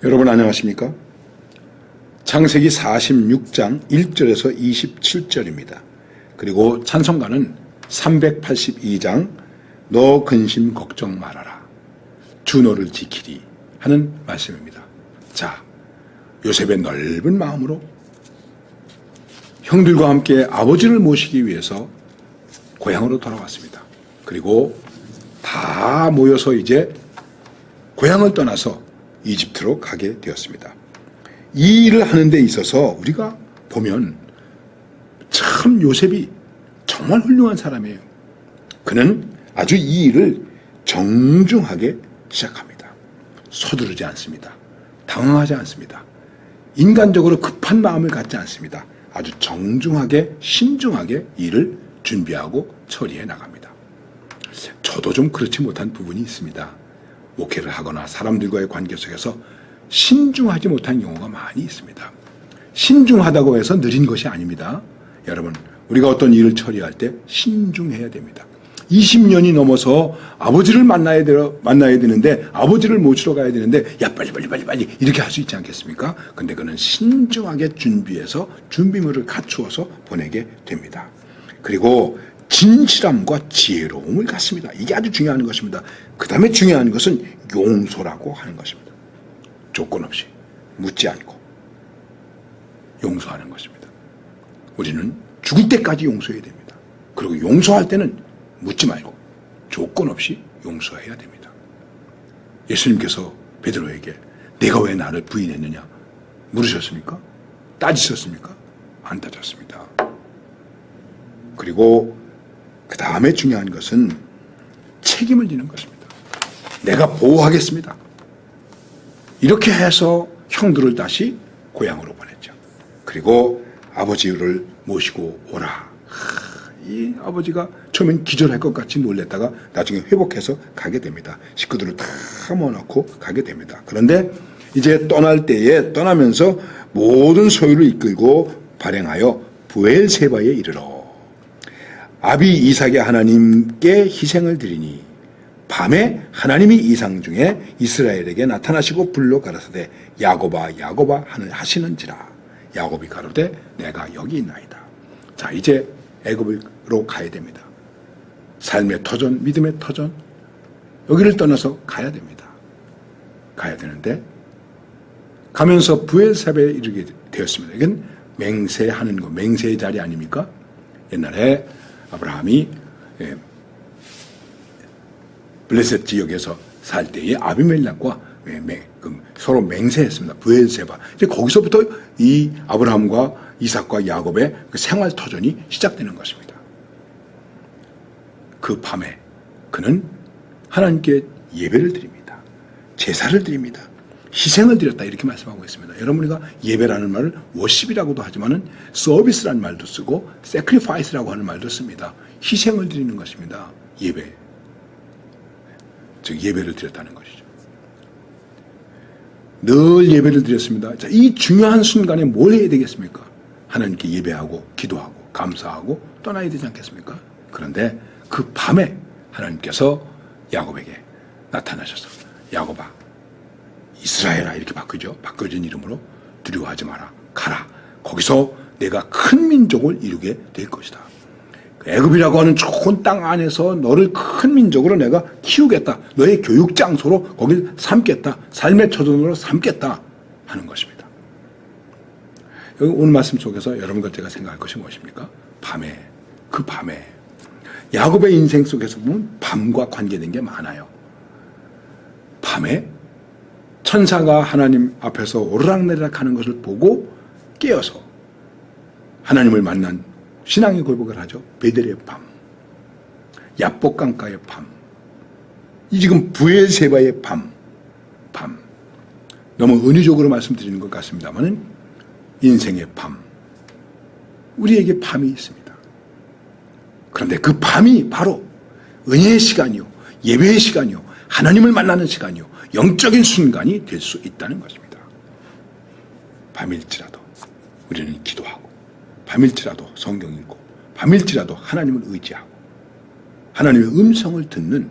여러분 안녕하십니까? 창세기 46장 1절에서 27절입니다. 그리고 찬송가는 382장 너 근심 걱정 말아라. 주 너를 지키리 하는 말씀입니다. 자, 요셉의 넓은 마음으로 형들과 함께 아버지를 모시기 위해서 고향으로 돌아왔습니다. 그리고 다 모여서 이제 고향을 떠나서 이집트로 가게 되었습니다. 이 일을 하는 데 있어서 우리가 보면 참 요셉이 정말 훌륭한 사람이에요. 그는 아주 이 일을 정중하게 시작합니다. 서두르지 않습니다. 당황하지 않습니다. 인간적으로 급한 마음을 갖지 않습니다. 아주 정중하게 신중하게 일을 준비하고 처리해 나갑니다. 저도 좀 그렇지 못한 부분이 있습니다. 목회를 하거나 사람들과의 관계 속에서 신중하지 못한 경우가 많이 있습니다. 신중하다고 해서 느린 것이 아닙니다. 여러분, 우리가 어떤 일을 처리할 때 신중해야 됩니다. 20년이 넘어서 아버지를 만나야 되는데 아버지를 모시러 가야 되는데 야 빨리 이렇게 할 수 있지 않겠습니까? 근데 그는 신중하게 준비해서 준비물을 갖추어서 보내게 됩니다. 그리고 진실함과 지혜로움을 갖습니다. 이게 아주 중요한 것입니다. 그 다음에 중요한 것은 용서라고 하는 것입니다. 조건 없이 묻지 않고 용서하는 것입니다. 우리는 죽을 때까지 용서해야 됩니다. 그리고 용서할 때는 묻지 말고 조건 없이 용서해야 됩니다. 예수님께서 베드로에게 내가 왜 나를 부인했느냐 물으셨습니까? 따지셨습니까? 안 따졌습니다. 그리고 그 다음에 중요한 것은 책임을 지는 것입니다. 내가 보호하겠습니다. 이렇게 해서 형들을 다시 고향으로 보냈죠. 그리고 아버지를 모시고 오라. 이 아버지가 처음엔 기절할 것 같이 놀랬다가 나중에 회복해서 가게 됩니다. 식구들을 다 모아놓고 가게 됩니다. 그런데 이제 떠날 때에 떠나면서 모든 소유를 이끌고 발행하여 브엘세바에 이르러 아비 이삭의 하나님께 희생을 드리니 밤에 하나님이 이상 중에 이스라엘에게 나타나시고 불러 가라사대 야곱아 야곱아 하시는지라. 야곱이 가로되 내가 여기 있나이다. 자, 이제 애굽으로 가야 됩니다. 삶의 터전, 믿음의 터전, 여기를 떠나서 가야 됩니다. 가야 되는데 가면서 브엘세바에 이르게 되었습니다. 이건 맹세하는 거, 맹세의 자리 아닙니까? 옛날에 아브라함이 블레셋 지역에서 살 때에 아비멜렉과 서로 맹세했습니다. 브엘세바. 이제 거기서부터 이 아브라함과 이삭과 야곱의 그 생활 터전이 시작되는 것입니다. 그 밤에 그는 하나님께 예배를 드립니다. 제사를 드립니다. 희생을 드렸다 이렇게 말씀하고 있습니다. 여러분, 우리가 예배라는 말을 워십이라고도 하지만은 서비스라는 말도 쓰고 sacrifice라고 하는 말도 씁니다. 희생을 드리는 것입니다. 예배. 즉 예배를 드렸다는 것이죠. 늘 예배를 드렸습니다. 자, 이 중요한 순간에 뭘 해야 되겠습니까? 하나님께 예배하고 기도하고 감사하고 떠나야 되지 않겠습니까? 그런데 그 밤에 하나님께서 야곱에게 나타나셔서 야곱아 이스라엘아 이렇게 바꿔진 이름으로 두려워하지 마라. 가라. 거기서 내가 큰 민족을 이루게 될 것이다. 애굽이라고 하는 좋은 땅 안에서 너를 큰 민족으로 내가 키우겠다. 너의 교육 장소로 거길 삼겠다. 삶의 터전으로 삼겠다 하는 것입니다. 여기 오늘 말씀 속에서 여러분과 제가 생각할 것이 무엇입니까? 밤에, 그 밤에 야곱의 인생 속에서 보면 밤과 관계된 게 많아요. 밤에 천사가 하나님 앞에서 오르락내리락 하는 것을 보고 깨어서 하나님을 만난 신앙의 고백을 하죠. 베델의 밤, 야복 강가의 밤, 이 지금 브엘세바의 밤. 너무 은유적으로 말씀드리는 것 같습니다만은 인생의 밤, 우리에게 밤이 있습니다. 그런데 그 밤이 바로 은혜의 시간이요, 예배의 시간이요, 하나님을 만나는 시간이요, 영적인 순간이 될 수 있다는 것입니다. 밤일지라도 우리는 기도하고, 밤일지라도 성경 읽고, 밤일지라도 하나님을 의지하고 하나님의 음성을 듣는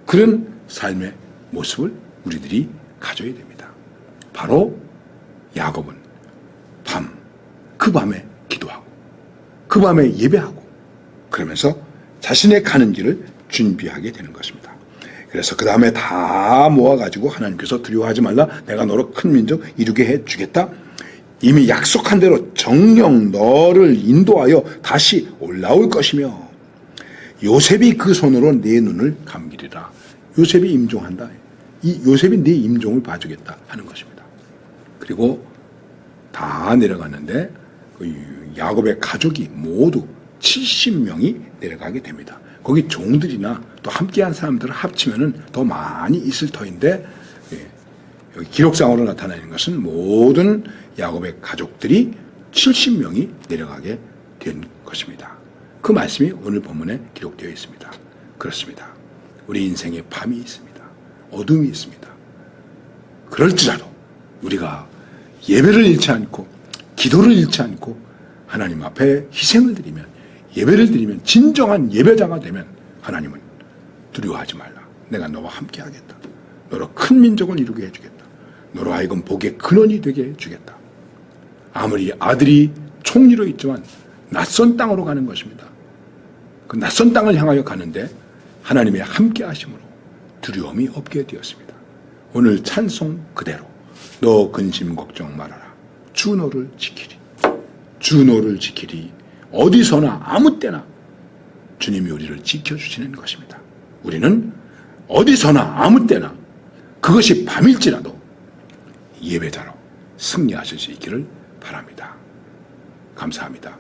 그런 삶의 모습을 우리들이 가져야 됩니다. 바로 야곱은 그 밤에 기도하고 그 밤에 예배하고 그러면서 자신의 가는 길을 준비하게 되는 것입니다. 그래서 그 다음에 다 모아가지고 하나님께서 두려워하지 말라, 내가 너로 큰 민족 이루게 해주겠다, 이미 약속한 대로 정령 너를 인도하여 다시 올라올 것이며 요셉이 그 손으로 내 눈을 감기리라. 요셉이 임종한다. 이 요셉이 네 임종을 봐주겠다 하는 것입니다. 그리고 다 내려갔는데 야곱의 가족이 모두 70명이 내려가게 됩니다. 거기 종들이나 또 함께한 사람들을 합치면은 더 많이 있을 터인데, 여기 기록상으로 나타나는 것은 모든 야곱의 가족들이 70명이 내려가게 된 것입니다. 그 말씀이 오늘 본문에 기록되어 있습니다. 그렇습니다. 우리 인생에 밤이 있습니다. 어둠이 있습니다. 그럴지라도 우리가 예배를 잃지 않고 기도를 잃지 않고 하나님 앞에 희생을 드리면, 예배를 드리면, 진정한 예배자가 되면 하나님은 두려워하지 말라, 내가 너와 함께 하겠다, 너로 큰 민족을 이루게 해주겠다, 너로 하여금 복의 근원이 되게 해주겠다. 아무리 아들이 총리로 있지만 낯선 땅으로 가는 것입니다. 그 낯선 땅을 향하여 가는데 하나님의 함께 하심으로 두려움이 없게 되었습니다. 오늘 찬송 그대로 너 근심 걱정 말아라, 주 너를 지키리, 주 너를 지키리. 어디서나 아무 때나 주님이 우리를 지켜주시는 것입니다. 우리는 어디서나 아무 때나, 그것이 밤일지라도 예배자로 승리하실 수 있기를 바랍니다. 감사합니다.